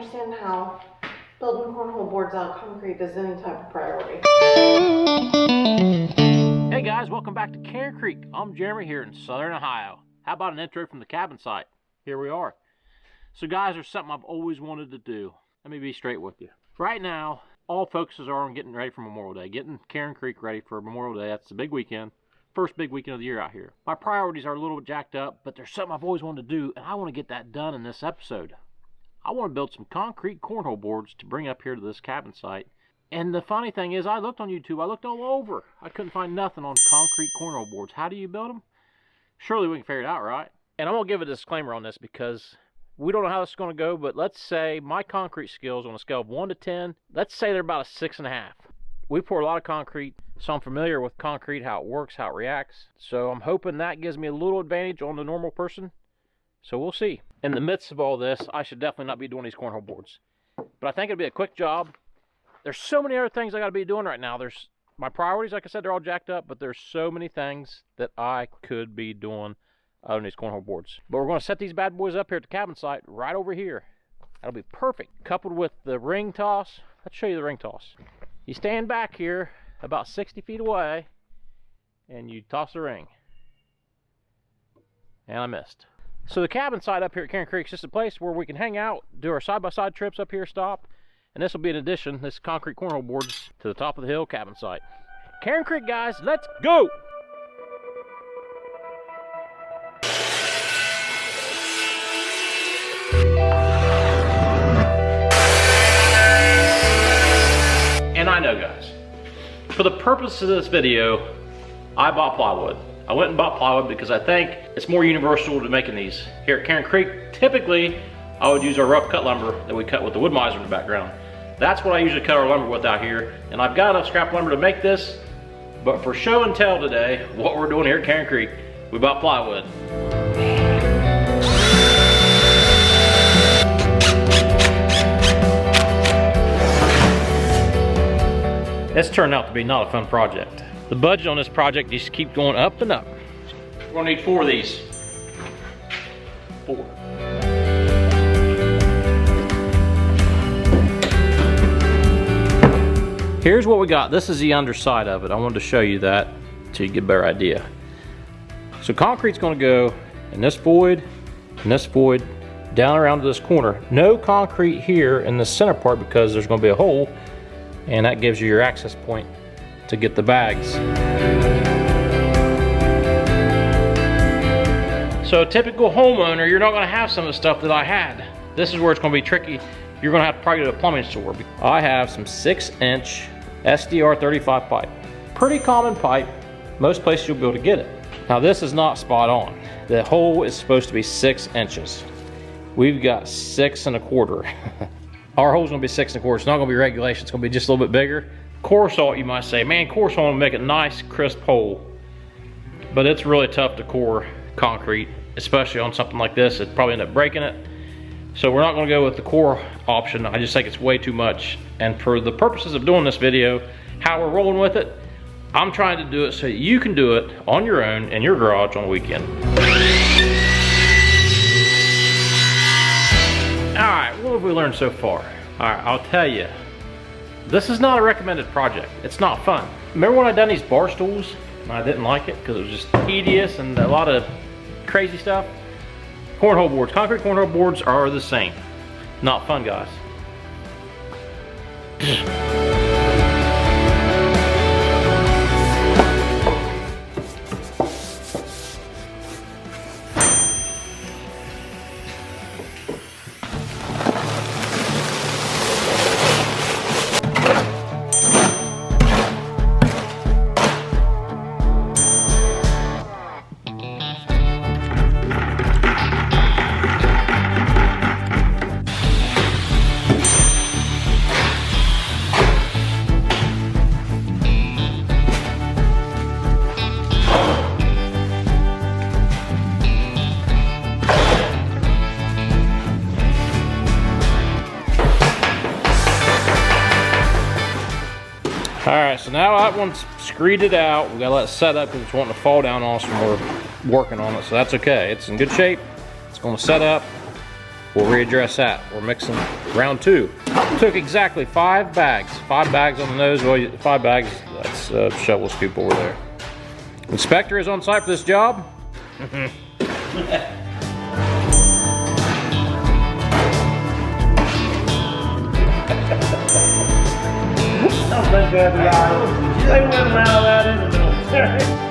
understand how building cornhole boards out of concrete is any type of priority. Hey guys, welcome back to Cairn Creek. I'm Jeremy here in Southern Ohio. How about an intro from the cabin site? Here we are. So guys, there's something I've always wanted to do. Let me be straight with you. Right now, all focuses are on getting ready for Memorial Day, getting Cairn Creek ready for Memorial Day. That's the big weekend. First big weekend of the year out here. My priorities are a little bit jacked up, but there's something I've always wanted to do, and I want to get that done in this episode. I want to build some concrete cornhole boards to bring up here to this cabin site. And the funny thing is, I looked on YouTube, I looked all over. I couldn't find nothing on concrete cornhole boards. How do you build them? Surely we can figure it out, right? And I'm going to give a disclaimer on this because we don't know how this is going to go, but let's say my concrete skills on a scale of 1 to 10, let's say they're about a 6.5. We pour a lot of concrete, so I'm familiar with concrete, how it works, how it reacts. So I'm hoping that gives me a little advantage on the normal person. So we'll see. In the midst of all this, I should definitely not be doing these cornhole boards. But I think it'll be a quick job. There's so many other things I got to be doing right now. There's my priorities, like I said, they're all jacked up, but there's so many things that I could be doing on these cornhole boards. But we're going to set these bad boys up here at the cabin site right over here. That'll be perfect. Coupled with the ring toss. Let's show you the ring toss. You stand back here about 60 feet away and you toss the ring. And I missed. So the cabin site up here at Cairn Creek is just a place where we can hang out, do our side-by-side trips up here, stop. And this will be an addition, this concrete cornhole boards, to the top of the hill cabin site. Cairn Creek, guys, let's go! And I know, guys, for the purpose of this video, I bought plywood. I went and bought plywood because I think it's more universal to making these. Here at Cairn Creek, typically, I would use our rough cut lumber that we cut with the wood miser in the background. That's what I usually cut our lumber with out here. And I've got enough scrap lumber to make this, but for show and tell today, what we're doing here at Cairn Creek, we bought plywood. This turned out to be not a fun project. The budget on this project just keeps going up and up. We're gonna need 4 of these. 4. Here's what we got. This is the underside of it. I wanted to show you that so you get a better idea. So concrete's gonna go in this void, down around to this corner. No concrete here in the center part because there's gonna be a hole, and that gives you your access point to get the bags. So a typical homeowner, you're not gonna have some of the stuff that I had. This is where it's gonna be tricky. You're gonna have to probably go to a plumbing store. I have some 6-inch SDR 35 pipe. Pretty common pipe. Most places you'll be able to get it. Now this is not spot on. The hole is supposed to be 6 inches. We've got 6 1/4. Our hole's gonna be 6 1/4. It's not gonna be regulation. It's gonna be just a little bit bigger. Core salt, you might say, man, core salt will make a nice crisp hole, but it's really tough to core concrete, especially on something like this. It'd probably end up breaking it. So we're not gonna go with the core option. I just think it's way too much. And for the purposes of doing this video, how we're rolling with it, I'm trying to do it so you can do it on your own in your garage on the weekend. All right, what have we learned so far? All right, I'll tell you. This is not a recommended project. It's not fun. Remember when I done these bar stools and I didn't like it because it was just tedious and a lot of crazy stuff? Cornhole boards, concrete cornhole boards are the same. Not fun, guys. Alright, so now that one's screeded out. We gotta let it set up because it's wanting to fall down on us when we're working on it. So that's okay. It's in good shape. It's gonna set up. we'll readdress that. We're mixing round 2. Took exactly 5 bags. 5 bags on the nose. Well, 5 bags, that's shovel scoop over there. Inspector is on site for this job. I think that'd be alright. They wouldn't allow that in the military.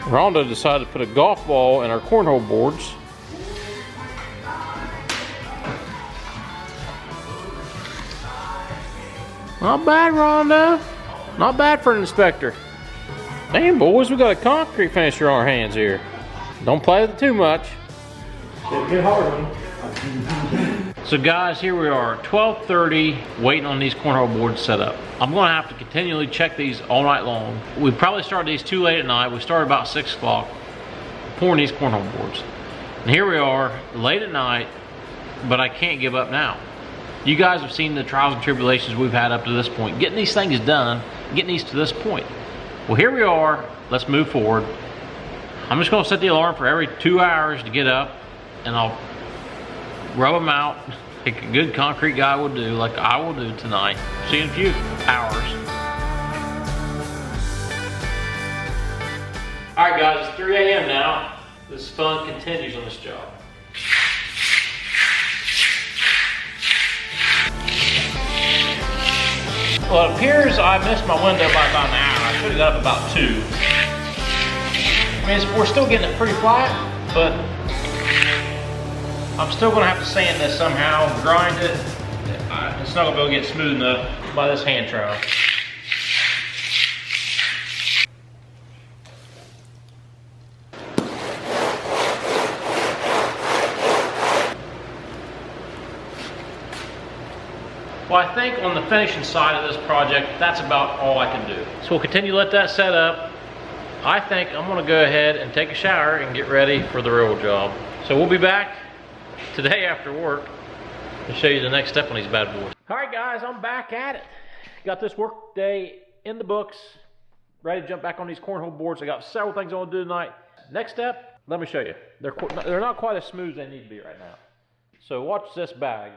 Rhonda decided to put a golf ball in our cornhole boards. Not bad, Rhonda. Not bad for an inspector. Damn, boys, we got a concrete finisher on our hands here. Don't play with it too much. Get hard on you. So guys, here we are, 12:30, waiting on these cornhole boards set up. I'm gonna have to continually check these all night long. We probably started these too late at night. We started about 6 o'clock pouring these cornhole boards. And here we are, late at night, but I can't give up now. You guys have seen the trials and tribulations we've had up to this point, getting these things done, getting these to this point. Well, here we are, let's move forward. I'm just gonna set the alarm for every 2 hours to get up, and I'll rub them out like a good concrete guy would do, like I will do tonight. See you in a few hours. All right guys, it's 3 a.m. now. This fun continues on this job. Well, it appears I missed my window by about an hour. I should have got up about 2. I mean, we're still getting it pretty flat, but I'm still gonna have to sand this somehow, grind it. It's not gonna be able to get smooth enough by this hand trowel. Well, I think on the finishing side of this project, that's about all I can do. So we'll continue to let that set up. I think I'm gonna go ahead and take a shower and get ready for the real job. So we'll be back today after work to show you the next step on these bad boys. All right guys, I'm back at it. Got this work day in the books, ready to jump back on these cornhole boards. I got several things I want to do tonight. Next step, let me show you. They're not quite as smooth as they need to be right now. So watch this bag.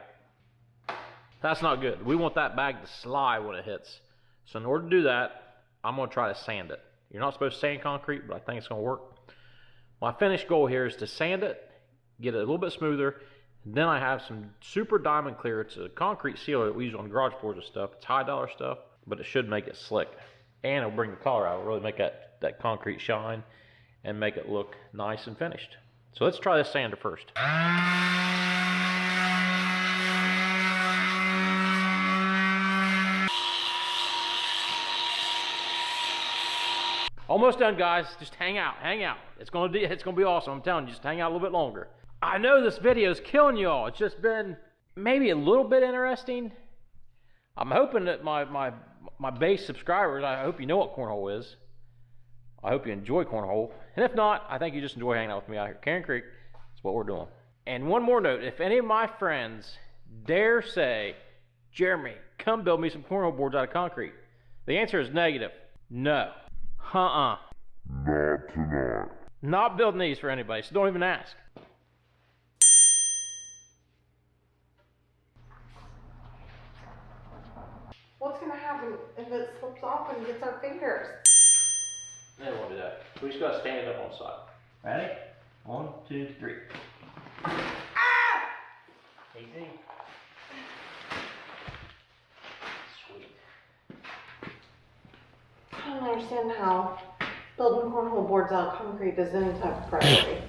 That's not good. We want that bag to slide when it hits. So in order to do that, I'm gonna try to sand it. You're not supposed to sand concrete, but I think it's gonna work. My finished goal here is to sand it, get it a little bit smoother, and then I have some super diamond clear. It's a concrete sealer that we use on garage floors and stuff. It's high dollar stuff, but it should make it slick. And it'll bring the color out. It'll really make that concrete shine and make it look nice and finished. So let's try this sander first. Almost done, guys. Just hang out, hang out. It's gonna be awesome. I'm telling you, just hang out a little bit longer. I know this video is killing y'all. It's just been maybe a little bit interesting. I'm hoping that my base subscribers, I hope you know what cornhole is. I hope you enjoy cornhole. And if not, I think you just enjoy hanging out with me out here at Cairn Creek. That's what we're doing. And one more note, if any of my friends dare say, Jeremy, come build me some cornhole boards out of concrete, the answer is negative. No. Not tonight. Not building these for anybody, so don't even ask. What's gonna happen if it slips off and gets our fingers? They won't do that. We just gotta stand it up on the side. Ready? 1, 2, 3. Ah! Easy. Sweet. I don't understand how building cornhole boards out of concrete is any type of priority.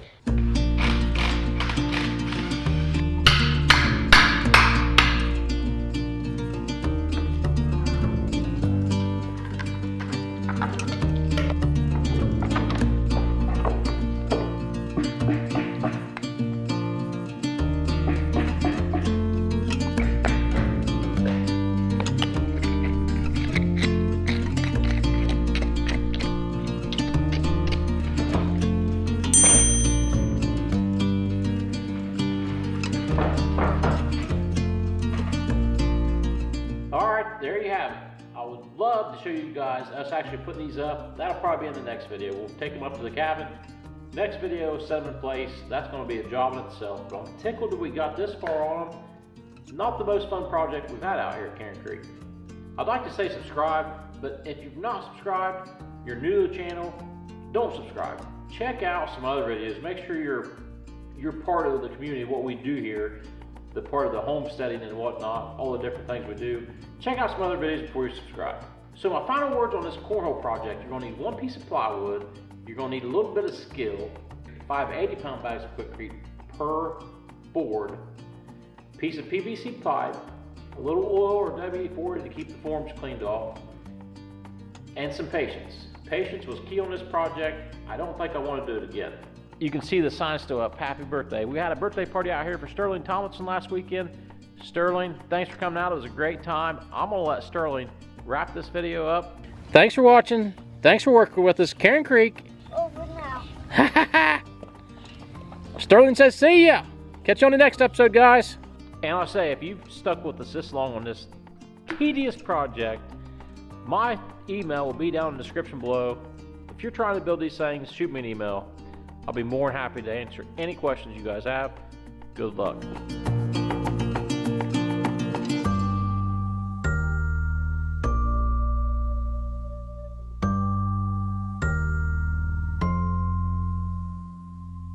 there you have it. I would love to show you guys us actually putting these up. That'll probably be in the next video. We'll take them up to the cabin. Next video, set them in place. That's going to be a job in itself. But I'm tickled that we got this far on them. Not the most fun project we've had out here at Cairn Creek. I'd like to say subscribe, but if you've not subscribed, you're new to the channel, don't subscribe. Check out some other videos. Make sure you're part of the community, what we do here, the part of the homesteading and whatnot, all the different things we do. Check out some other videos before you subscribe. So my final words on this cornhole project: you're going to need one piece of plywood, you're going to need a little bit of skill, 5 80-pound bags of Quikrete per board, piece of PVC pipe, a little oil or WD-40 to keep the forms cleaned off, and some patience. Patience was key on this project. I don't think I want to do it again. You can see the sign still up. Happy birthday. We had a birthday party out here for Sterling Tomlinson last weekend. Sterling, thanks for coming out. It was a great time. I'm going to let Sterling wrap this video up. Thanks for watching. Thanks for working with us. Cairn Creek. Over now. Sterling says see ya. Catch you on the next episode, guys. And I'll say, if you've stuck with us this long on this tedious project, my email will be down in the description below. If you're trying to build these things, shoot me an email. I'll be more than happy to answer any questions you guys have. Good luck.